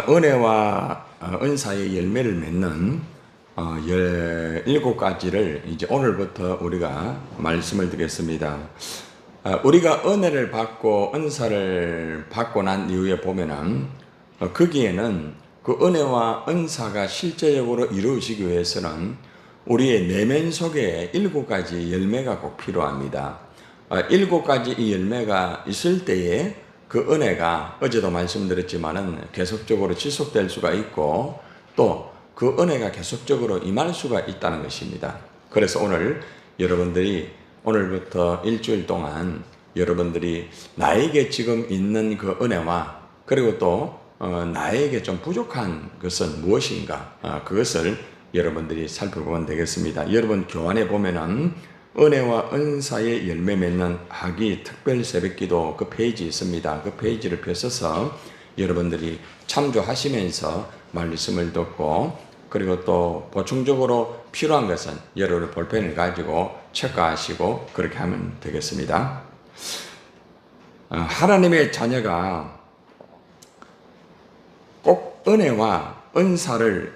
은혜와 은사의 열매를 맺는 17가지를 이제 오늘부터 우리가 말씀을 드리겠습니다. 우리가 은혜를 받고 은사를 받고 난 이후에 보면은 거기에는 그 은혜와 은사가 실제적으로 이루어지기 위해서는 우리의 내면 속에 7가지 열매가 꼭 필요합니다. 7가지 이 열매가 있을 때에 그 은혜가 어제도 말씀드렸지만은 계속적으로 지속될 수가 있고 또 그 은혜가 계속적으로 임할 수가 있다는 것입니다. 그래서 오늘 여러분들이 오늘부터 일주일 동안 여러분들이 나에게 지금 있는 그 은혜와 그리고 또 나에게 좀 부족한 것은 무엇인가 그것을 여러분들이 살펴보면 되겠습니다. 여러분 교환에 보면은 은혜와 은사의 열매 맺는 학위 특별 새벽기도 그 페이지 있습니다. 그 페이지를 펴서서 여러분들이 참조하시면서 말씀을 듣고 그리고 또 보충적으로 필요한 것은 여러분의 볼펜을 가지고 체크하시고 그렇게 하면 되겠습니다. 하나님의 자녀가 꼭 은혜와 은사를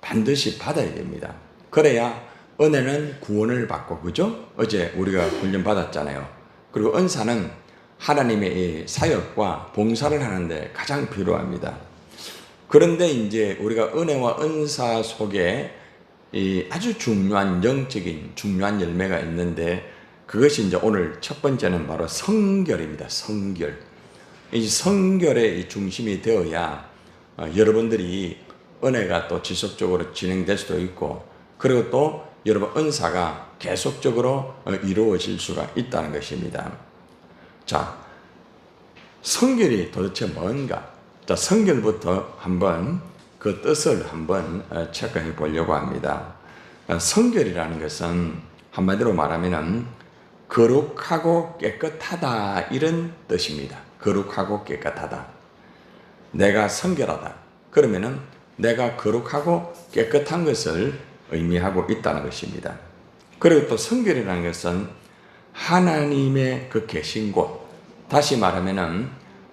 반드시 받아야 됩니다. 그래야 은혜는 구원을 받고, 그죠? 어제 우리가 훈련 받았잖아요. 그리고 은사는 하나님의 사역과 봉사를 하는데 가장 필요합니다. 그런데 이제 우리가 은혜와 은사 속에 이 아주 중요한 영적인 중요한 열매가 있는데 그것이 이제 오늘 첫 번째는 바로 성결입니다. 성결. 이 성결의 이 중심이 되어야 여러분들이 은혜가 또 지속적으로 진행될 수도 있고 그리고 또 여러분 은사가 계속적으로 이루어질 수가 있다는 것입니다. 자, 성결이 도대체 뭔가? 자, 성결부터 한번 그 뜻을 한번 체크해 보려고 합니다. 성결이라는 것은 한마디로 말하면은 거룩하고 깨끗하다 이런 뜻입니다. 거룩하고 깨끗하다. 내가 성결하다. 그러면은 내가 거룩하고 깨끗한 것을 의미하고 있다는 것입니다. 그리고 또 성결이라는 것은 하나님의 그 계신 곳, 다시 말하면은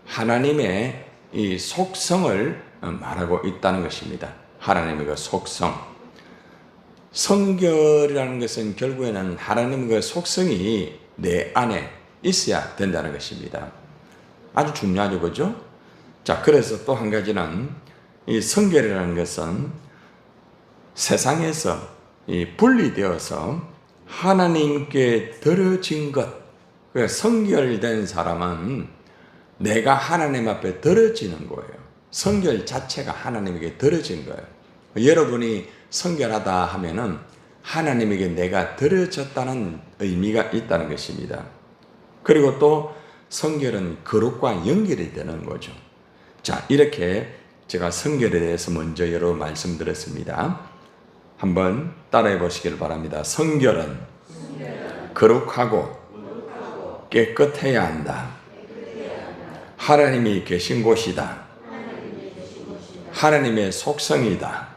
하나님의 이 속성을 말하고 있다는 것입니다. 하나님의 그 속성. 성결이라는 것은 결국에는 하나님의 그 속성이 내 안에 있어야 된다는 것입니다. 아주 중요하죠, 그죠? 자, 그래서 또 한 가지는 이 성결이라는 것은 세상에서 분리되어서 하나님께 드려진 것. 성결된 사람은 내가 하나님 앞에 드려지는 거예요. 성결 자체가 하나님에게 드려진 거예요. 여러분이 성결하다 하면은 하나님에게 내가 드려졌다는 의미가 있다는 것입니다. 그리고 또 성결은 거룩과 연결이 되는 거죠. 자, 이렇게 제가 성결에 대해서 먼저 여러 말씀드렸습니다. 한번 따라해 보시길 바랍니다. 성결은 거룩하고 깨끗해야 한다. 하나님이 계신 곳이다. 하나님의 속성이다.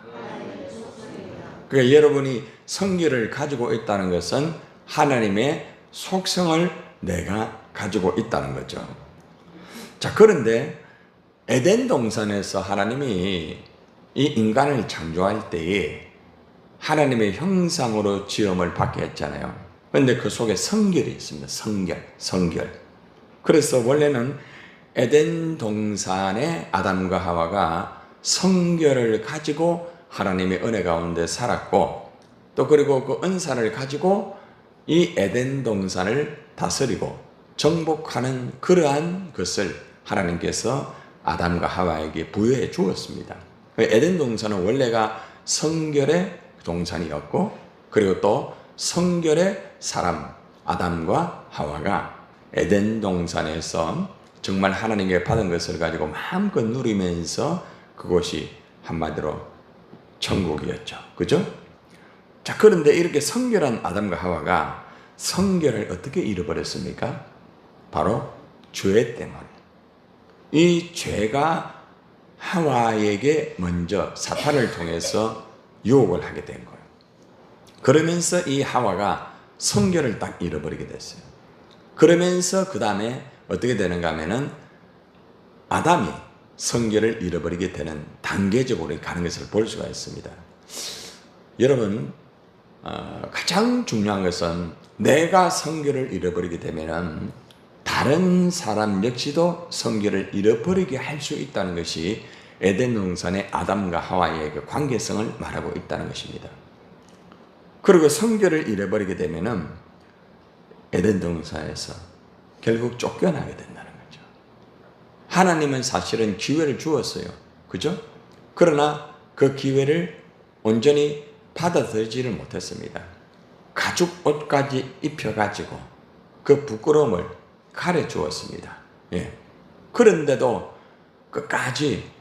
그러니까 여러분이 성결을 가지고 있다는 것은 하나님의 속성을 내가 가지고 있다는 거죠. 자, 그런데 에덴 동산에서 하나님이 이 인간을 창조할 때에 하나님의 형상으로 지음을 받게 했잖아요. 그런데 그 속에 성결이 있습니다. 성결. 그래서 원래는 에덴 동산의 아담과 하와가 성결을 가지고 하나님의 은혜 가운데 살았고 또 그리고 그 은사를 가지고 이 에덴 동산을 다스리고 정복하는 그러한 것을 하나님께서 아담과 하와에게 부여해 주었습니다. 에덴 동산은 원래가 성결의 동산이었고 그리고 또 성결의 사람 아담과 하와가 에덴 동산에서 정말 하나님께 받은 것을 가지고 마음껏 누리면서 그곳이 한마디로 천국이었죠. 그죠? 자, 그런데 이렇게 성결한 아담과 하와가 성결을 어떻게 잃어버렸습니까? 바로 죄 때문에. 이 죄가 하와에게 먼저 사탄을 통해서 유혹을 하게 된 거예요. 그러면서 이 하와가 성결을 딱 잃어버리게 됐어요. 그러면서 그 다음에 어떻게 되는가 하면은 아담이 성결을 잃어버리게 되는 단계적으로 가는 것을 볼 수가 있습니다. 여러분, 가장 중요한 것은 내가 성결을 잃어버리게 되면 다른 사람 역시도 성결을 잃어버리게 할 수 있다는 것이 에덴 동산의 아담과 하와의 그 관계성을 말하고 있다는 것입니다. 그리고 성결을 잃어버리게 되면 에덴 동산에서 결국 쫓겨나게 된다는 거죠. 하나님은 사실은 기회를 주었어요. 그죠? 그러나 그 기회를 온전히 받아들이지를 못했습니다. 가죽 옷까지 입혀가지고 그 부끄러움을 가려주었습니다. 예. 그런데도 끝까지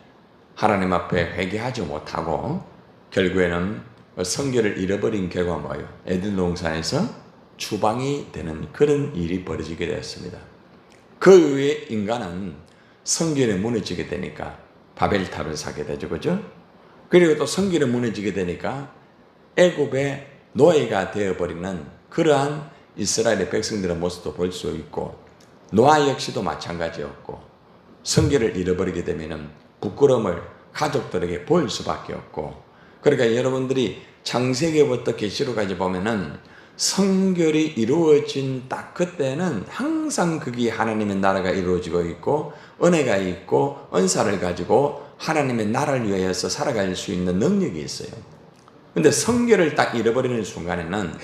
하나님 앞에 회개하지 못하고 결국에는 성결을 잃어버린 결과 뭐예요? 에덴 동산에서 추방이 되는 그런 일이 벌어지게 되었습니다. 그 이후에 인간은 성결이 무너지게 되니까 바벨탑을 사게 되죠. 그죠? 그리고 또 성결이 무너지게 되니까 애굽의 노예가 되어버리는 그러한 이스라엘의 백성들의 모습도 볼 수 있고 노아 역시도 마찬가지였고 성결을 잃어버리게 되면 부끄러움을 가족들에게 보일 수밖에 없고 그러니까 여러분들이 창세기부터 계시록까지 보면은 성결이 이루어진 딱 그때는 항상 거기 하나님의 나라가 이루어지고 있고 은혜가 있고 은사를 가지고 하나님의 나라를 위하여서 살아갈 수 있는 능력이 있어요. 근데 성결을 딱 잃어버리는 순간에는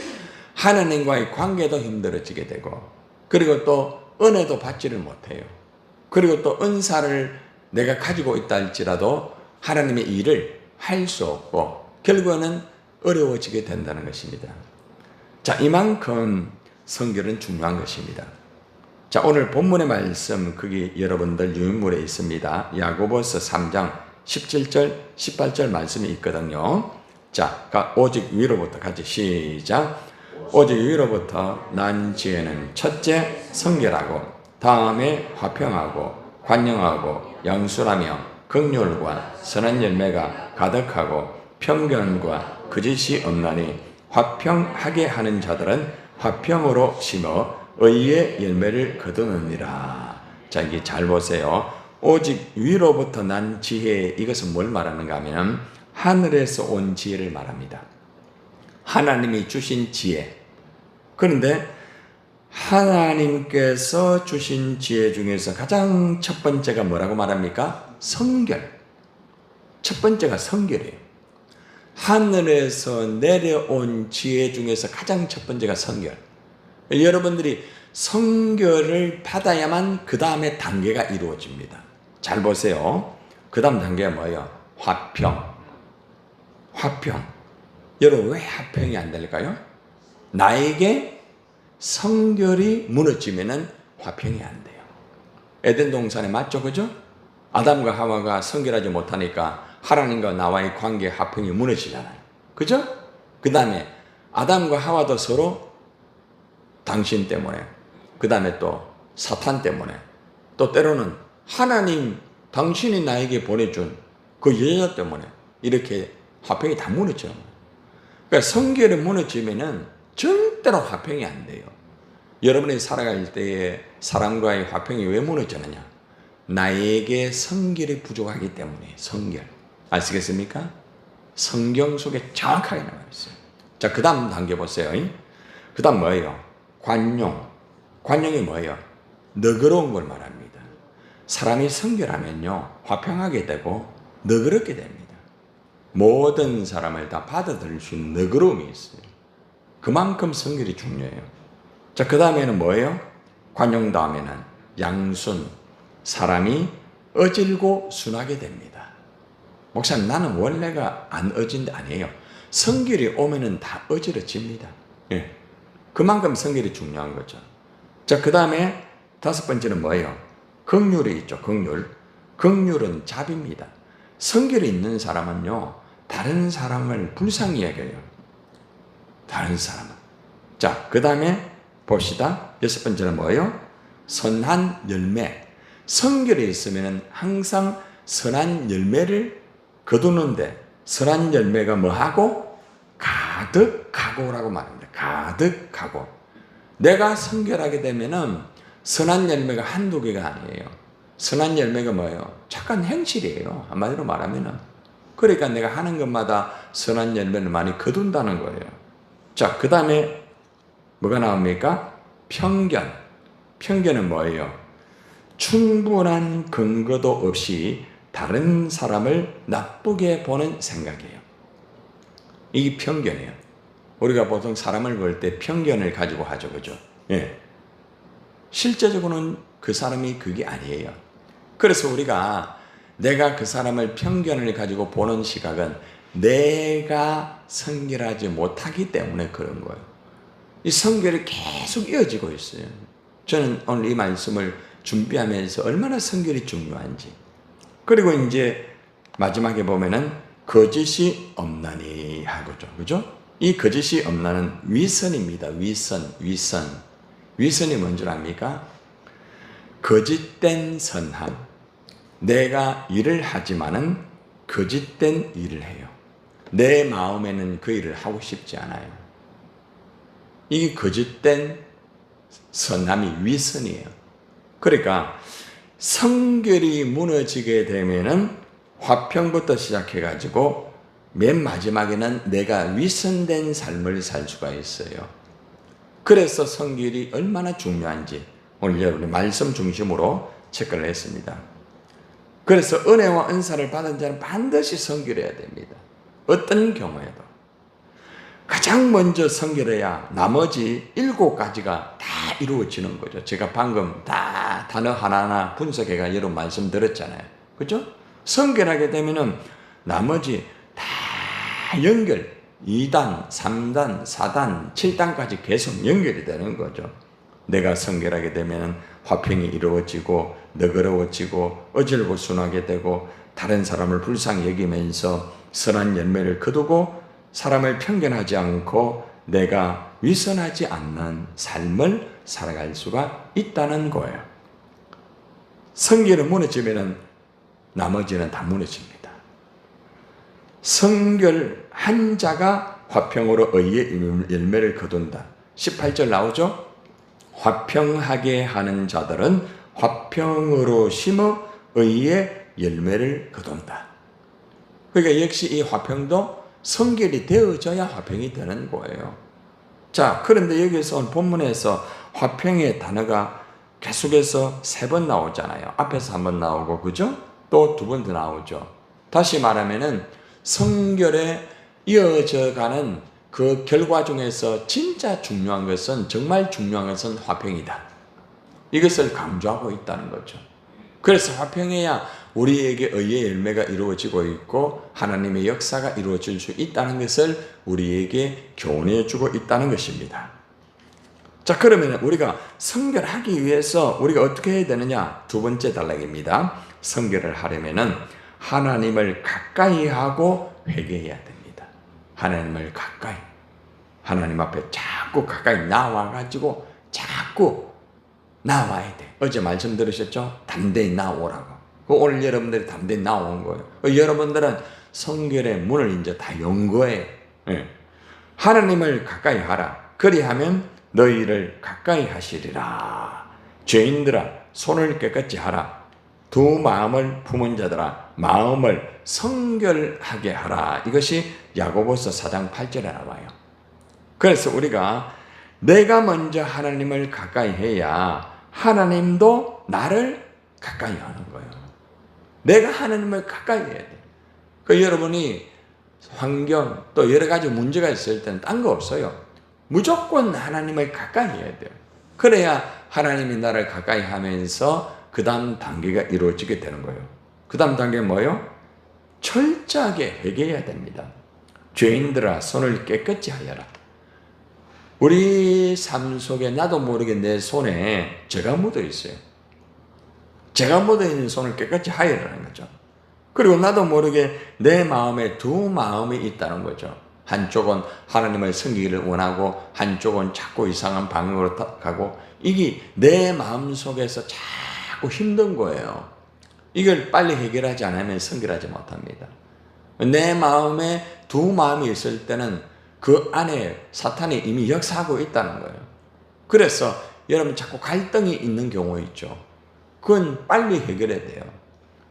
하나님과의 관계도 힘들어지게 되고 그리고 또 은혜도 받지를 못해요. 그리고 또 은사를 내가 가지고 있다 할지라도 하나님의 일을 할 수 없고 결국에는 어려워지게 된다는 것입니다. 자, 이만큼 성결은 중요한 것입니다. 자, 오늘 본문의 말씀 거기 여러분들 유인물에 있습니다. 야고보서 3장 17절 18절 말씀이 있거든요. 자, 오직 위로부터 같이 시작. 오직 위로부터 난 지혜는 첫째 성결하고 다음에 화평하고 관용하고 양술하며 긍휼과 선한 열매가 가득하고 편견과 거짓이 없나니 화평하게 하는 자들은 화평으로 심어 의의 열매를 거두느니라. 자, 이게 잘 보세요. 오직 위로부터 난 지혜, 이것은 뭘 말하는가 하면 하늘에서 온 지혜를 말합니다. 하나님이 주신 지혜. 그런데 하나님께서 주신 지혜 중에서 가장 첫 번째가 뭐라고 말합니까? 성결. 첫 번째가 성결이에요. 하늘에서 내려온 지혜 중에서 가장 첫 번째가 성결. 여러분들이 성결을 받아야만 그 다음에 단계가 이루어집니다. 잘 보세요. 그 다음 단계가 뭐예요? 화평. 화평. 여러분, 왜 화평이 안 될까요? 나에게 성결이 무너지면은 화평이 안 돼요. 에덴 동산에 맞죠? 그죠? 아담과 하와가 성결하지 못하니까 하나님과 나와의 관계 화평이 무너지잖아요. 그죠? 그 다음에 아담과 하와도 서로 당신 때문에, 그 다음에 또 사탄 때문에, 또 때로는 하나님, 당신이 나에게 보내준 그 여자 때문에 이렇게 화평이 다 무너져요. 그러니까 성결이 무너지면은 절대로 화평이 안 돼요. 여러분이 살아갈 때에 사람과의 화평이 왜 무너지느냐? 나에게 성결이 부족하기 때문에. 성결. 아시겠습니까? 성경 속에 정확하게 나와 있어요. 자, 그 다음 단계 보세요. 그 다음 뭐예요? 관용. 관용이 뭐예요? 너그러운 걸 말합니다. 사람이 성결하면요, 화평하게 되고 너그럽게 됩니다. 모든 사람을 다 받아들일 수 있는 너그러움이 있어요. 그만큼 성결이 중요해요. 자, 그 다음에는 뭐예요? 관용 다음에는 양순. 사람이 어질고 순하게 됩니다. 목사님, 나는 원래가 안 어진 데 아니에요. 성결이 오면은 다 어지러집니다. 예. 그만큼 성결이 중요한 거죠. 자, 그 다음에 다섯 번째는 뭐예요? 긍휼이 있죠. 긍휼. 긍휼은 자비입니다. 성결이 있는 사람은요, 다른 사람을 불쌍히 여겨요. 다른 사람은. 자, 그 다음에 봅시다. 여섯 번째는 뭐예요? 선한 열매. 성결이 있으면 항상 선한 열매를 거두는데, 선한 열매가 뭐하고? 가득하고라고 말합니다. 가득하고. 내가 성결하게 되면은 선한 열매가 한두 개가 아니에요. 선한 열매가 뭐예요? 착한 행실이에요. 한마디로 말하면은. 그러니까 내가 하는 것마다 선한 열매를 많이 거둔다는 거예요. 자, 그 다음에 뭐가 나옵니까? 편견. 편견은 뭐예요? 충분한 근거도 없이 다른 사람을 나쁘게 보는 생각이에요. 이게 편견이에요. 우리가 보통 사람을 볼 때 편견을 가지고 하죠. 그죠? 예. 실제적으로는 그 사람이 그게 아니에요. 그래서 우리가 내가 그 사람을 편견을 가지고 보는 시각은 내가 성결하지 못하기 때문에 그런 거예요. 이 성결이 계속 이어지고 있어요. 저는 오늘 이 말씀을 준비하면서 얼마나 성결이 중요한지. 그리고 이제 마지막에 보면은 거짓이 없나니 하고죠. 그죠? 이 거짓이 없나는 위선입니다. 위선. 위선이 뭔지 압니까? 거짓된 선함. 내가 일을 하지만은 거짓된 일을 해요. 내 마음에는 그 일을 하고 싶지 않아요. 이게 거짓된 선함이 위선이에요. 그러니까 성결이 무너지게 되면은 화평부터 시작해가지고 맨 마지막에는 내가 위선된 삶을 살 수가 있어요. 그래서 성결이 얼마나 중요한지 오늘 여러분의 말씀 중심으로 체크를 했습니다. 그래서 은혜와 은사를 받은 자는 반드시 성결해야 됩니다. 어떤 경우에도. 가장 먼저 성결해야 나머지 7가지가 다 이루어지는 거죠. 제가 방금 다 단어 하나하나 분석해가 여러분 말씀드렸잖아요. 그죠? 성결하게 되면은 나머지 다 연결, 2단, 3단, 4단, 7단까지 계속 연결이 되는 거죠. 내가 성결하게 되면 화평이 이루어지고 너그러워지고 어질고순하게 되고 다른 사람을 불쌍히 여기면서 선한 열매를 거두고 사람을 편견하지 않고 내가 위선하지 않는 삶을 살아갈 수가 있다는 거예요. 성결은 무너지면 나머지는 다 무너집니다. 성결한 자가 화평으로 의의 열매를 거둔다. 18절 나오죠? 화평하게 하는 자들은 화평으로 심어 의의 열매를 거둔다. 그러니까 역시 이 화평도 성결이 되어져야 화평이 되는 거예요. 자, 그런데 여기서 오늘 본문에서 화평의 단어가 계속해서 3번 나오잖아요. 앞에서 1번 나오고, 그죠? 또 2번 더 나오죠. 다시 말하면은 성결에 이어져 가는 그 결과 중에서 진짜 중요한 것은, 정말 중요한 것은 화평이다. 이것을 강조하고 있다는 거죠. 그래서 화평해야 우리에게 의의 열매가 이루어지고 있고 하나님의 역사가 이루어질 수 있다는 것을 우리에게 교훈해 주고 있다는 것입니다. 자, 그러면 우리가 성결하기 위해서 우리가 어떻게 해야 되느냐? 2번째 단락입니다. 성결을 하려면은 하나님을 가까이 하고 회개해야 됩니다. 하나님을 가까이, 하나님 앞에 자꾸 가까이 나와가지고 자꾸 나와야 돼. 어제 말씀 들으셨죠? 담대히 나오라고. 오늘 여러분들이 담대히 나온 거예요. 여러분들은 성결의 문을 이제 다 연 거예요. 네. 하나님을 가까이 하라. 그리하면 너희를 가까이 하시리라. 죄인들아, 손을 깨끗이 하라. 두 마음을 품은 자들아, 마음을 성결하게 하라. 이것이 야고보서 4장 8절에 나와요. 그래서 우리가 내가 먼저 하나님을 가까이 해야 하나님도 나를 가까이 하는 거예요. 내가 하나님을 가까이 해야 돼. 여러분이 환경 또 여러 가지 문제가 있을 때는 딴 거 없어요. 무조건 하나님을 가까이 해야 돼요. 그래야 하나님이 나를 가까이 하면서 그 다음 단계가 이루어지게 되는 거예요. 그 다음 단계는 뭐예요? 철저하게 회개해야 됩니다. 죄인들아, 손을 깨끗이 하여라. 우리 삶 속에 나도 모르게 내 손에 죄가 묻어 있어요. 죄가 묻어 있는 손을 깨끗이 하여라는 거죠. 그리고 나도 모르게 내 마음에 두 마음이 있다는 거죠. 한쪽은 하나님을 섬기기를 원하고 한쪽은 자꾸 이상한 방향으로 가고, 이게 내 마음 속에서 자꾸 힘든 거예요. 이걸 빨리 해결하지 않으면 성결하지 못합니다. 내 마음에 두 마음이 있을 때는 그 안에 사탄이 이미 역사하고 있다는 거예요. 그래서 여러분 자꾸 갈등이 있는 경우 있죠. 그건 빨리 해결해야 돼요.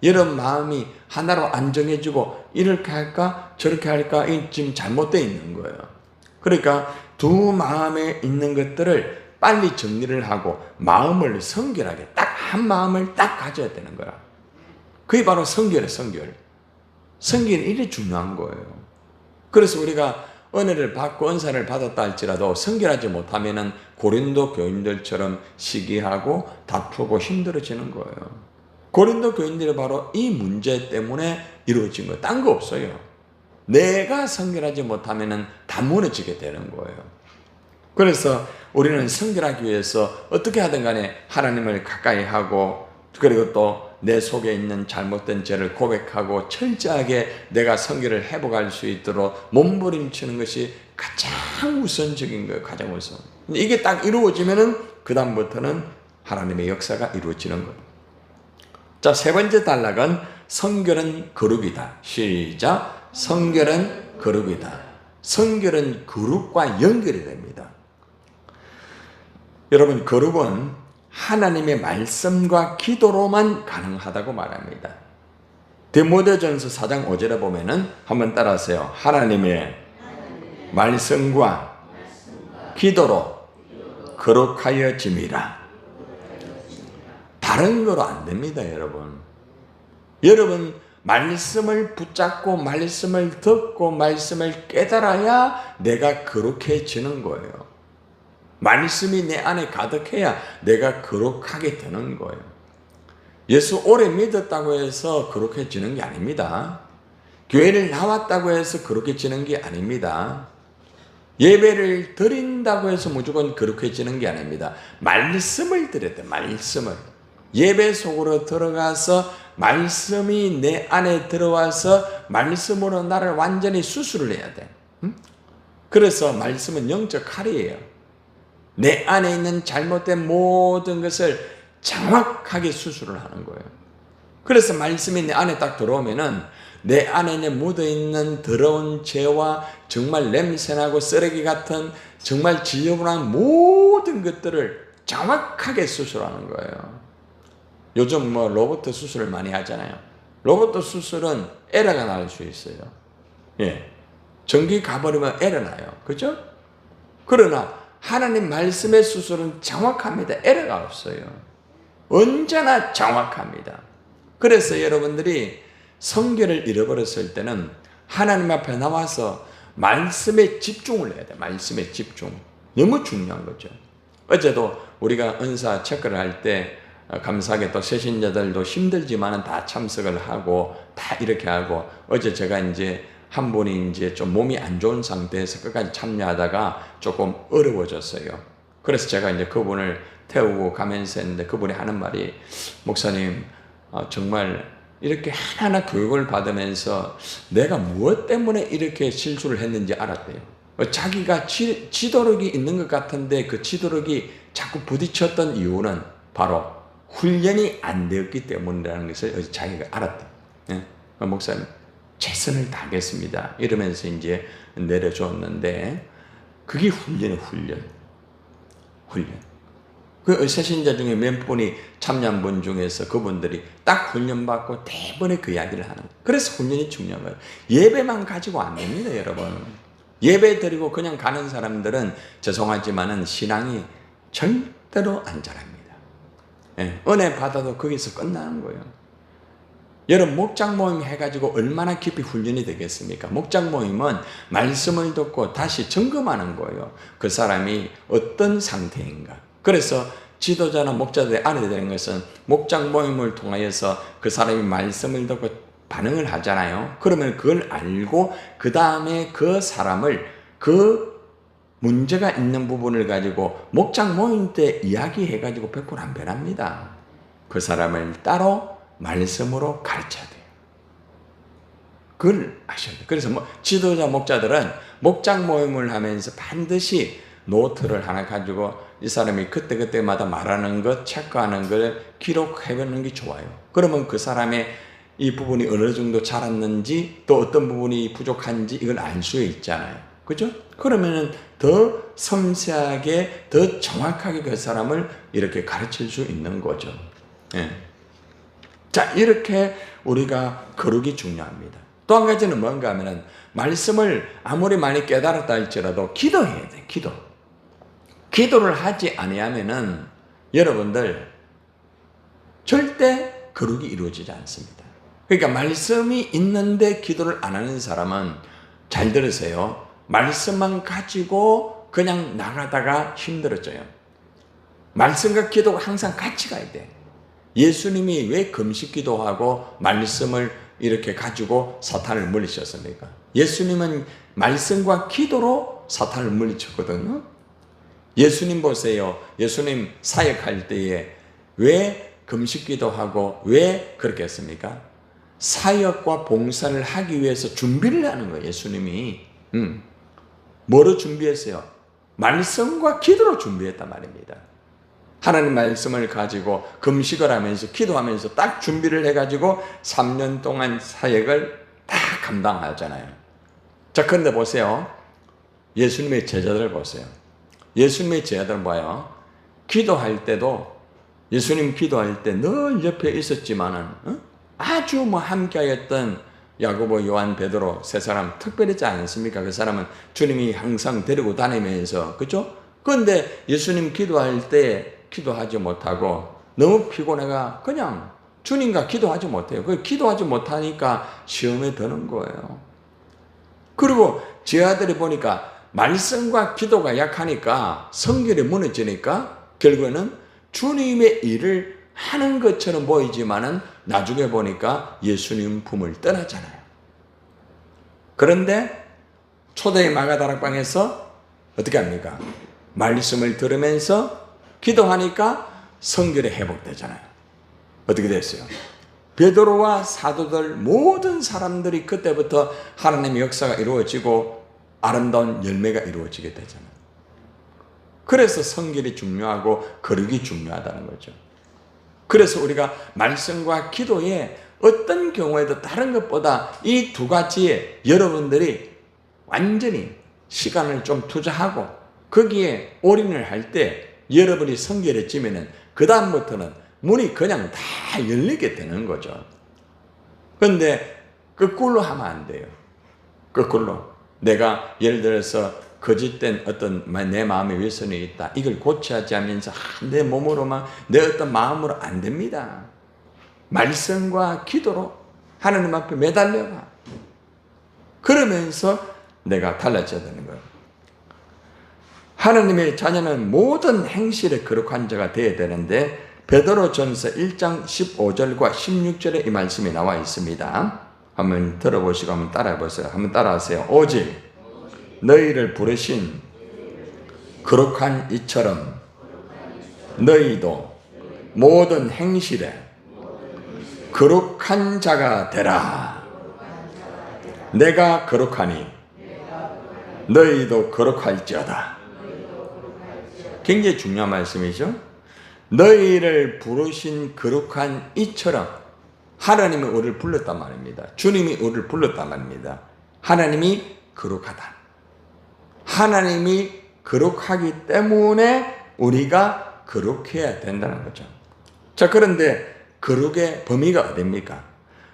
여러분 마음이 하나로 안 정해지고 이렇게 할까 저렇게 할까 지금 잘못되어 있는 거예요. 그러니까 두 마음에 있는 것들을 빨리 정리를 하고 마음을 성결하게 딱 한 마음을 딱 가져야 되는 거라. 그게 바로 성결이에요. 성결이 이래 중요한 거예요. 그래서 우리가 은혜를 받고 은사를 받았다 할지라도 성결하지 못하면은 고린도 교인들처럼 시기하고 다투고 힘들어지는 거예요. 고린도 교인들이 바로 이 문제 때문에 이루어진 거예요. 딴 거 없어요. 내가 성결하지 못하면은 다 무너지게 되는 거예요. 그래서 우리는 성결하기 위해서 어떻게 하든 간에 하나님을 가까이 하고 그리고 또 내 속에 있는 잘못된 죄를 고백하고 철저하게 내가 성결을 회복할 수 있도록 몸부림치는 것이 가장 우선적인 거예요. 가장 우선. 이게 딱 이루어지면은 그 다음부터는 하나님의 역사가 이루어지는 거예요. 자, 세 번째 단락은 성결은 거룩이다. 시작. 성결은 거룩이다. 성결은 거룩과 연결이 됩니다. 여러분, 거룩은 하나님의 말씀과 기도로만 가능하다고 말합니다. 디모데전서 4장 5절에 보면은 한번 따라하세요. 하나님의 말씀과 기도로 거룩하여짐이라. 다른 거로 안 됩니다, 여러분. 여러분, 말씀을 붙잡고 말씀을 듣고 말씀을 깨달아야 내가 거룩해지는 거예요. 말씀이 내 안에 가득해야 내가 거룩하게 되는 거예요. 예수 오래 믿었다고 해서 거룩해지는 게 아닙니다. 교회를 나왔다고 해서 거룩해지는 게 아닙니다. 예배를 드린다고 해서 무조건 거룩해지는 게 아닙니다. 말씀을 드려야 돼. 말씀을. 예배 속으로 들어가서 말씀이 내 안에 들어와서 말씀으로 나를 완전히 수술을 해야 돼. 그래서 말씀은 영적 칼이에요. 내 안에 있는 잘못된 모든 것을 정확하게 수술을 하는 거예요. 그래서 말씀이 내 안에 딱 들어오면은 내 안에 묻어있는 더러운 죄와 정말 냄새나고 쓰레기 같은 정말 지저분한 모든 것들을 정확하게 수술하는 거예요. 요즘 로봇 수술을 많이 하잖아요. 로봇 수술은 에러가 날 수 있어요. 예. 전기 가버리면 에러 나요. 그죠? 그러나 하나님 말씀의 수술은 정확합니다. 에러가 없어요. 언제나 정확합니다. 그래서 여러분들이 성결을 잃어버렸을 때는 하나님 앞에 나와서 말씀에 집중을 해야 돼요. 말씀에 집중. 너무 중요한 거죠. 어제도 우리가 은사 체크를 할 때 감사하게 또 새신자들도 힘들지만은 다 참석을 하고 다 이렇게 하고 어제 제가 이제 한 분이 이제 좀 몸이 안 좋은 상태에서 끝까지 참여하다가 조금 어려워졌어요. 그래서 제가 이제 그분을 태우고 가면서 했는데 그분이 하는 말이 목사님 정말 이렇게 하나하나 교육을 받으면서 내가 무엇 때문에 이렇게 실수를 했는지 알았대요. 자기가 지도력이 있는 것 같은데 그 지도력이 자꾸 부딪혔던 이유는 바로 훈련이 안 되었기 때문이라는 것을 자기가 알았대요. 네? 목사님 최선을 다하겠습니다. 이러면서 이제 내려줬는데 그게 훈련이에요. 훈련. 그 새신자 중에 몇 분이 참여한 분 중에서 그분들이 딱 훈련받고 대번에 그 이야기를 하는 거예요. 그래서 훈련이 중요한 거예요. 예배만 가지고 안 됩니다, 여러분. 예배 드리고 그냥 가는 사람들은 죄송하지만은 신앙이 절대로 안 자랍니다. 예, 은혜 받아도 거기서 끝나는 거예요. 여러분 목장 모임 해가지고 얼마나 깊이 훈련이 되겠습니까? 목장 모임은 말씀을 듣고 다시 점검하는 거예요. 그 사람이 어떤 상태인가. 그래서 지도자나 목자들이 알아야 되는 것은 목장 모임을 통하여서 그 사람이 말씀을 듣고 반응을 하잖아요. 그러면 그걸 알고 그 다음에 그 사람을 그 문제가 있는 부분을 가지고 목장 모임 때 이야기해가지고 100% 안 변합니다. 그 사람을 따로 말씀으로 가르쳐야 돼요. 그걸 아셔야 돼요. 그래서 지도자 목자들은 목장 모임을 하면서 반드시 노트를 하나 가지고 이 사람이 그때그때마다 말하는 것, 체크하는 걸 기록해보는 게 좋아요. 그러면 그 사람의 이 부분이 어느 정도 자랐는지 또 어떤 부분이 부족한지 이걸 알 수 있잖아요. 그죠? 그러면은 더 섬세하게, 더 정확하게 그 사람을 이렇게 가르칠 수 있는 거죠. 예. 자, 이렇게 우리가 거룩이 중요합니다. 또 한 가지는 뭔가 하면은 말씀을 아무리 많이 깨달았다 할지라도 기도해야 돼. 기도를 하지 아니하면은 여러분들 절대 거룩이 이루어지지 않습니다. 그러니까 말씀이 있는데 기도를 안 하는 사람은 잘 들으세요. 말씀만 가지고 그냥 나가다가 힘들어져요. 말씀과 기도가 항상 같이 가야 돼. 예수님이 왜 금식 기도하고 말씀을 이렇게 가지고 사탄을 물리쳤습니까? 예수님은 말씀과 기도로 사탄을 물리쳤거든요. 예수님 보세요. 예수님 사역할 때에 왜 금식 기도하고 왜 그렇게 했습니까? 사역과 봉사를 하기 위해서 준비를 하는 거예요. 예수님이. 뭐로 준비했어요? 말씀과 기도로 준비했단 말입니다. 하나님 말씀을 가지고 금식을 하면서 기도하면서 딱 준비를 해가지고 3년 동안 사역을 다 감당하잖아요. 자, 그런데 보세요. 예수님의 제자들 보세요. 예수님의 제자들 봐요. 기도할 때도 예수님 기도할 때 늘 옆에 있었지만은 아주 함께하였던 야고보, 요한, 베드로 세 사람 특별했지 않습니까? 그 사람은 주님이 항상 데리고 다니면서, 그렇죠? 그런데 예수님 기도할 때 기도하지 못하고 너무 피곤해가 그냥 주님과 기도하지 못해요. 그 기도하지 못하니까 시험에 드는 거예요. 그리고 제 아들이 보니까 말씀과 기도가 약하니까 성결이 무너지니까 결국에는 주님의 일을 하는 것처럼 보이지만은 나중에 보니까 예수님 품을 떠나잖아요. 그런데 초대의 마가다락방에서 어떻게 합니까? 말씀을 들으면서 기도하니까 성결이 회복되잖아요. 어떻게 됐어요? 베드로와 사도들 모든 사람들이 그때부터 하나님의 역사가 이루어지고 아름다운 열매가 이루어지게 되잖아요. 그래서 성결이 중요하고 거룩이 중요하다는 거죠. 그래서 우리가 말씀과 기도에 어떤 경우에도 다른 것보다 이 두 가지에 여러분들이 완전히 시간을 좀 투자하고 거기에 올인을 할 때 여러분이 성결해지면은 그 다음부터는 문이 그냥 다 열리게 되는 거죠. 그런데 거꾸로 하면 안 돼요. 거꾸로 내가 예를 들어서 거짓된 어떤 내 마음에 외선이 있다. 이걸 고치하지 않으면서 내 몸으로만 내 어떤 마음으로 안 됩니다. 말씀과 기도로 하나님 앞에 매달려가. 그러면서 내가 달라져야 되는 거예요. 하나님의 자녀는 모든 행실에 거룩한 자가 되어야 되는데 베드로전서 1장 15절과 16절에 이 말씀이 나와 있습니다. 한번 들어보시고 한번 따라해 보세요. 한번 따라하세요. 오직 너희를 부르신 거룩한 이처럼 너희도 모든 행실에 거룩한 자가 되라. 내가 거룩하니 너희도 거룩할지어다. 굉장히 중요한 말씀이죠. 너희를 부르신 거룩한 이처럼 하나님이 우리를 불렀단 말입니다. 주님이 우리를 불렀단 말입니다. 하나님이 거룩하다. 하나님이 거룩하기 때문에 우리가 거룩해야 된다는 거죠. 자, 그런데 거룩의 범위가 어디입니까?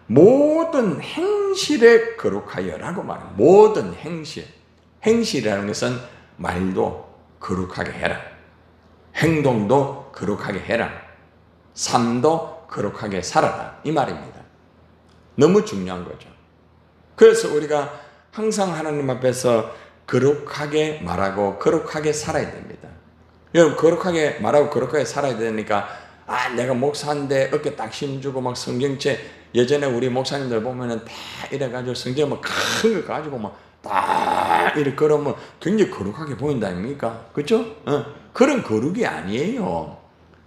모든 행실에 거룩하여라고 말합니다. 모든 행실. 행실이라는 것은 말도 거룩하게 해라. 행동도 거룩하게 해라. 삶도 거룩하게 살아라. 이 말입니다. 너무 중요한 거죠. 그래서 우리가 항상 하나님 앞에서 거룩하게 말하고 거룩하게 살아야 됩니다. 여러분, 거룩하게 말하고 거룩하게 살아야 되니까 내가 목사인데 어깨 딱 힘주고 막 성경책 예전에 우리 목사님들 보면은 다 이래가지고 성경 막 큰 거 가지고 막 딱 이렇게 걸으면 굉장히 거룩하게 보인다 아닙니까? 그렇죠? 그런 거룩이 아니에요.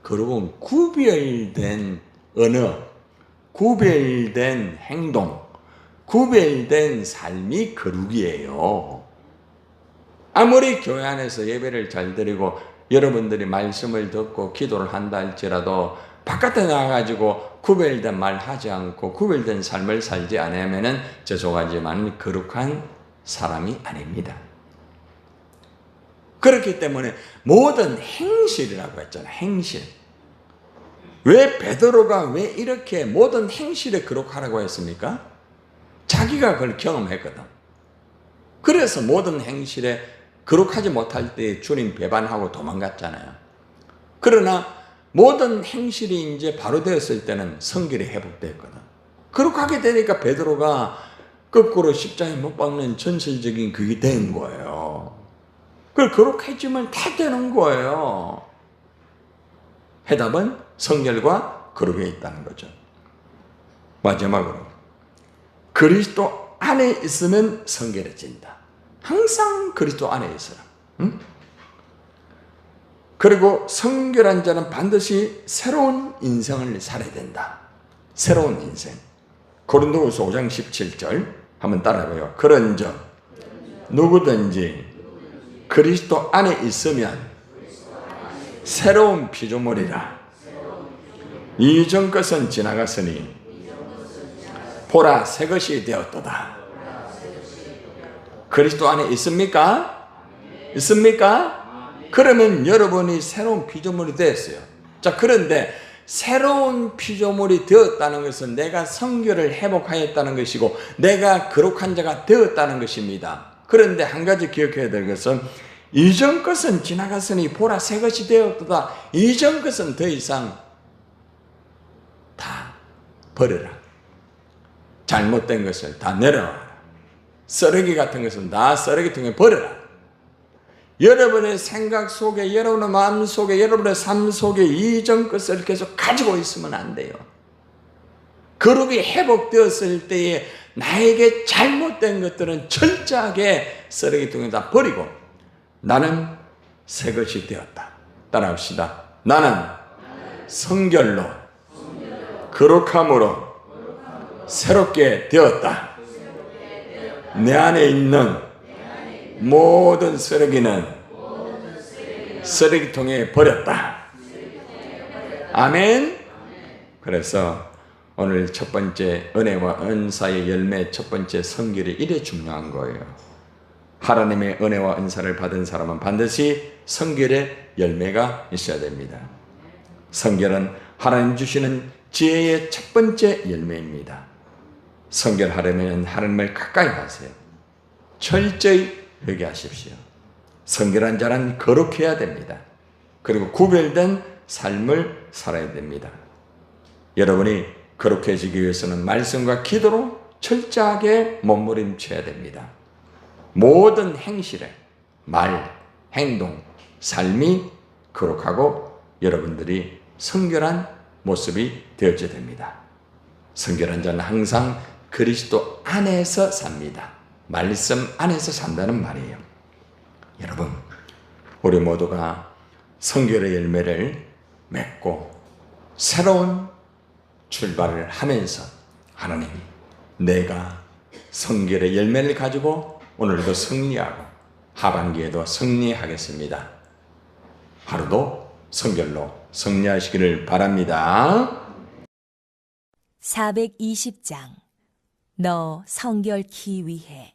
거룩은 구별된 언어, 구별된 행동, 구별된 삶이 거룩이에요. 아무리 교회 안에서 예배를 잘 드리고 여러분들이 말씀을 듣고 기도를 한다 할지라도 바깥에 나가가지고 구별된 말 하지 않고 구별된 삶을 살지 않으면은 죄송하지만 거룩한 사람이 아닙니다. 그렇기 때문에 모든 행실이라고 했잖아요. 행실. 왜 베드로가 왜 이렇게 모든 행실에 거룩하라고 했습니까? 자기가 그걸 경험했거든. 그래서 모든 행실에 거룩하지 못할 때 주님 배반하고 도망갔잖아요. 그러나 모든 행실이 이제 바로 되었을 때는 성결이 회복됐거든. 거룩하게 되니까 베드로가 거꾸로 십자가에 못 박는 전설적인 그게 된 거예요. 그걸 거룩해지면 다 되는 거예요. 해답은 성결과 거룩에 있다는 거죠. 마지막으로 그리스도 안에 있으면 성결해진다. 항상 그리스도 안에 있어라. 응? 그리고 성결한 자는 반드시 새로운 인생을 살아야 된다. 새로운 인생. 고린도후서 5장 17절 한번 따라해봐요. 그런즉 누구든지 그리스도 안에 있으면 새로운 피조물이라. 이전 것은 지나갔으니 보라 새 것이 되었도다. 그리스도 안에 있습니까? 있습니까? 그러면 여러분이 새로운 피조물이 되었어요. 자, 그런데 새로운 피조물이 되었다는 것은 내가 성결을 회복하였다는 것이고 내가 거룩한 자가 되었다는 것입니다. 그런데 한 가지 기억해야 될 것은 이전 것은 지나갔으니 보라 새 것이 되었도다. 이전 것은 더 이상 다 버려라. 잘못된 것을 다 내려놔라. 쓰레기 같은 것은 다 쓰레기통에 버려라. 여러분의 생각 속에, 여러분의 마음 속에, 여러분의 삶 속에 이전 것을 계속 가지고 있으면 안 돼요. 거룩이 회복되었을 때에 나에게 잘못된 것들은 철저하게 쓰레기통에다 버리고 나는 새 것이 되었다. 따라합시다. 나는 성결로, 거룩함으로 새롭게 되었다. 내 안에 있는 모든 쓰레기는 쓰레기통에 버렸다. 아멘. 그래서 오늘 첫 번째 은혜와 은사의 열매, 첫 번째 성결이 이래 중요한 거예요. 하나님의 은혜와 은사를 받은 사람은 반드시 성결의 열매가 있어야 됩니다. 성결은 하나님 주시는 지혜의 첫 번째 열매입니다. 성결하려면 하나님을 가까이 하세요. 철저히 회개하십시오. 성결한 자는 거룩해야 됩니다. 그리고 구별된 삶을 살아야 됩니다. 여러분이 거룩해지기 위해서는 말씀과 기도로 철저하게 몸부림쳐야 됩니다. 모든 행실에 말, 행동, 삶이 거룩하고 여러분들이 성결한 모습이 되어져야 됩니다. 성결한 자는 항상 그리스도 안에서 삽니다. 말씀 안에서 산다는 말이에요. 여러분, 우리 모두가 성결의 열매를 맺고 새로운 출발을 하면서 하나님, 내가 성결의 열매를 가지고 오늘도 승리하고 하반기에도 승리하겠습니다. 하루도 성결로 승리하시기를 바랍니다. 420장 너 성결케 위해